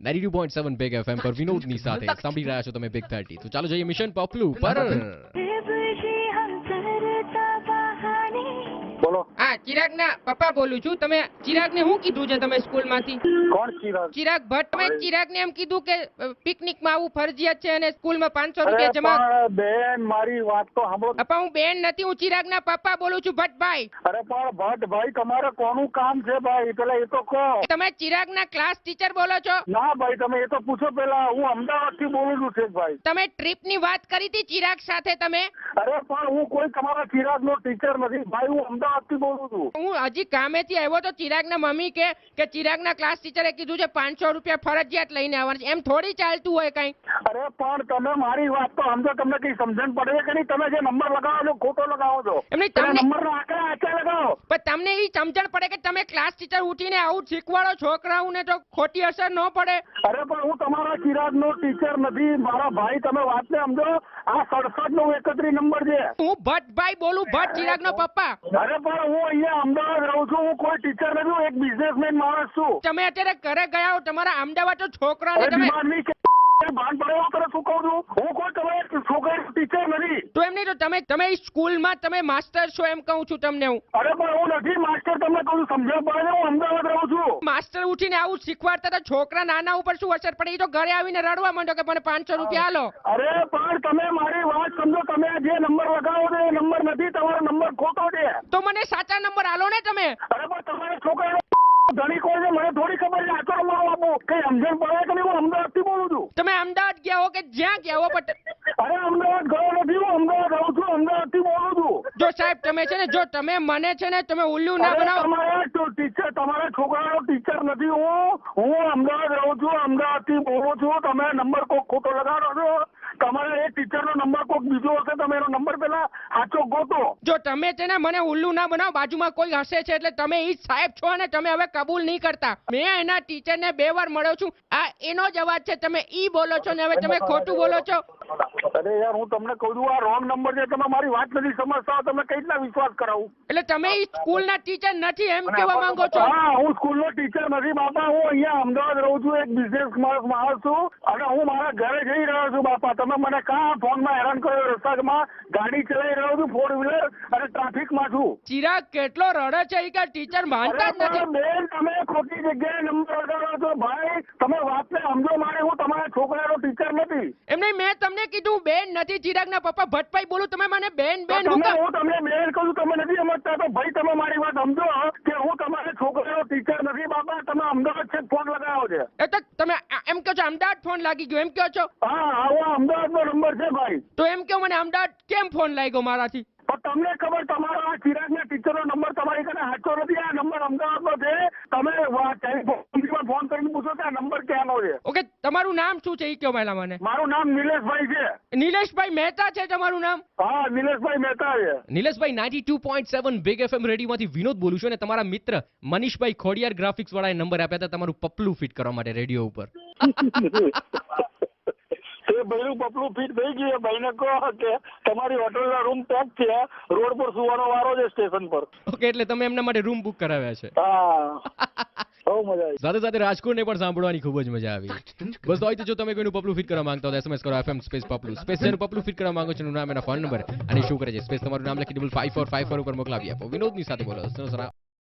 92.7 big FM પર વિનોદની સાથે સાંભળી રહ્યા છો તમે બિગ 30. તો ચાલો જઈએ મિશન પપલુ પર. બોલો. હા, ચિરાગના પપ્પા બોલું છું. તમે ચિરાગને શું કીધું છે તમે સ્કૂલમાંથી? કોણ ચિરાગ? ચિરાગ ભટ્ટ. તમે ચિરાગને એમ કીધું કે પિકનિકમાં આવવું ફરજિયાત છે અને સ્કૂલમાં 500 અરે રૂપિયા જમા. પણ બેન મારી વાત તો સાંભળો. પપ્પા હું બેન નથી, હું ચિરાગના પપ્પા બોલું છું ભટ્ટભાઈ. અરે પણ ભટ્ટભાઈ તમારે કોનું કામ છે ભાઈ પેલા એ તો કહો. તમે ચિરાગના ક્લાસ ટીચર બોલો છો? ના ભાઈ તમે એ તો પૂછો પેલા. હું અમદાવાદ થી બોલું છું શેખભાઈ. તમે ટ્રીપની વાત કરી હતી ચિરાગ સાથે તમે? અરે પણ હું કોઈ તમારા ચિરાગ નો ટીચર નથી ભાઈ. હું અમદાવાદ થી બોલું છું. હું હજી કામેથી આવ્યો તો ચિરાગના મમ્મી કે ચિરાગના ક્લાસ ટીચરે કીધું છે 500 રૂપિયા ફરજિયાત લઈને આવવાના છે. એમ થોડી ચાલતું હોય કઈ. અરે પણ તમે મારી વાત તો સમજો. તમને કઈ સમજણ પડે છે કે નહીં? તમે જે નંબર લગાવો છો ખોટો લગાવો છો. એમ નહીં, તમને નંબર નો આંકડા આચા લગાવો. પણ તમને એ સમજણ પડે કે તમે ક્લાસ ટીચર ઉઠીને આવું શીખવાડો છોકરાઓને તો ખોટી અસર ન પડે? અરે પણ હું તમારા ચિરાગ નો ટીચર નથી મારા ભાઈ. તમે વાતને સમજો. આ 67 નંબર છે. હું ભટ્ટભાઈ બોલું, ભટ્ટ ચિરાગનો પપ્પા. અરે પણ હું અહીંયા અમદાવાદ રહું છું. હું કોઈ ટીચર નથી. હું એક બિઝનેસમેન માણસ છું. તમે અત્યારે ઘરે ગયા હો તમારા અમદાવાદ તો છોકરાને અરે તમે દિમાગની કે ભાન પડે તને શું કહું છું? હું કોઈ તમારે છોકરા ટીચર નથી. તો એમ નહીં તો તમે સ્કૂલમાં તમે માસ્ટર છો એમ કહું છું તમને હું. અરે પણ હું નથી માસ્ટર. તમને કહું સમજણ પડે છે? હું અમદાવાદ રહું છું. માસ્ટર ઉઠીને આવું શીખવાડતા તો છોકરા નાના ઉપર શું અસર પડે? એ તો ઘરે આવીને રડવા માંડો કે મને 500 રૂપિયા આલો. અરે પણ તમે મારી વાત સમજો. તમે જે નંબર લગાવો છો એ નંબર નથી. તમારો નંબર ખોટો છે. તો મને સાચા નંબર આલો ને તમે. અરે પણ તમારે છોકરાનો ધણી કોઈ છે મને થોડી ખબર છે. આચો નંબર આપો. કઈ સમજણ પડે કે નહીં? હું અમદાવાદ થી બોલું છું. તમે અમદાવાદ ગયા હો કે જ્યાં ગયા હો પણ અરે અમદાવાદ ગયો નથી. હું અમદાવાદ રહું છું. અમદાવાદ થી બોલું છું. જો સાહેબ તમે છે ને જો તમે મને છે ને તમે ઉલ્લુ ના અરે બનાવો. તમારા ટીચર તમારા છોકરાનો ટીચર નથી હું અમદાવાદ રહું છું. અમદાવાદ થી બોલું છું. તમે નંબર કોક ખોટો લગાડો છો. તમારે એ ટીચર નો નંબર કોક બીજો હશે. તમે એનો નંબર પેલા સાચો ગોતો. જો તમે છે ને મને ઉલ્લુ ના બનાવો. બાજુમાં કોઈ હશે છે એટલે તમે ઈ સાહેબ છો ને તમે હવે કબૂલ નહીં કરતા. મેં એના ટીચરને 2 વાર મળ્યો છું. આ એનો જ અવાજ છે. તમે ઈ બોલો છો ને હવે તમે ખોટું બોલો છો. અરે યાર હું તમને કહું છું આ રોંગ નંબર છે. તમે મારી વાત નથી સમજતા. તમે કઈ રીતના વિશ્વાસ કરાવું? એટલે તમે ઈ સ્કૂલના ટીચર નથી એમ કહેવા માંગો છો? હા હું સ્કૂલ નો ટીચર નથી બાપા. હું અહીંયા અમદાવાદ રહું છું. એક બિઝનેસ માણસ છું અને હું મારા ઘરે જઈ રહ્યો છું બાપા. તમે મને કાં ફોનમાં હેરાન કર્યો? રસ્તામાં ગાડી ચલાવી રહ્યો છું 4 વ્હીલર અને ટ્રાફિકમાં છું. ચિરાગ કેટલો રડે છે ઈ કે ટીચર માનતા જ નથી. બેન તમે ખોટી જગ્યાએ નંબર લગાડો છો ભાઈ. તમે વાતને સમજો. મારે હું તમારા છોકરાનો ટીચર નથી. એમ નહીં મેં તમને કીધું બેન નથી. ચિરાગના પપ્પા ભટ્ટભાઈ બોલું. તમે મને બેન હું કહું? હું તમને બેન કહું તમે નથી સમજતા તો ભાઈ તમે મારી વાત સમજો કે હું તમારા છોકરાનો ટીચર નથી બાપા. તમે અમદાવાદ છે ફોન લગાવ્યો છે. એ તો તમે એમ કહો છો અમદાવાદ ફોન લાગી ગયો એમ કહો છો? હા આવો અમદાવાદ નો નંબર છે ભાઈ. તો એમ કહો મને અમદાવાદ કેમ ફોન લાગ્યો મારાથી? પણ તમને ખબર તમારો આ ચિરાગના ટીચરનો નંબર તમારી કને સાચો નથી. આ નંબર અમદાવાદનો છે. તમે ટેલિફોન ફોન કરીને પૂછો કે આ નંબર ક્યાંનો છે. ઓકે તમારું નામ શું છે ઈ કહો પહેલા મને. મારું નામ નિલેશભાઈ છે. નિલેશભાઈ મહેતા છે તમારું નામ? હા નિલેશભાઈ મહેતા છે. નિલેશભાઈ 92.7 બિગ એફએમ રેડિયોમાંથી વિનોદ બોલું છું અને તમારા મિત્ર મનીષભાઈ ખોડિયાર ગ્રાફિક્સ વાળાએ નંબર આપ્યા હતા તમારું પપલું ફિટ કરવા માટે રેડિયો ઉપર. એ ભાઈનું પપલું ફિટ થઈ ગયું. ભાઈને કહો કે તમારી હોટલના રૂમ પેક છે. રોડ પર સુવાનો વારો છે સ્ટેશન પર. ઓકે એટલે તમે એમના માટે રૂમ બુક કરાવ્યા છે. હા બહુ મજા આવી. સાથે સાથે રાજકોટને પણ સાંભળવાની ખૂબ જ મજા આવી. બસ તો હોય તો જો તમે કોઈનું પપલું ફિટ કરવા માંગતા હો SMS કરો FM સ્પેસ પપલું સ્પેસ જેનું પપલું ફિટ કરવા માંગો છો એનું નામ એના ફોન નંબર અને શું કરે છે સ્પેસ તમારું નામ લખી 554454 ઉપર મોકલાવી આપો. વિનોદની સાથે બોલો.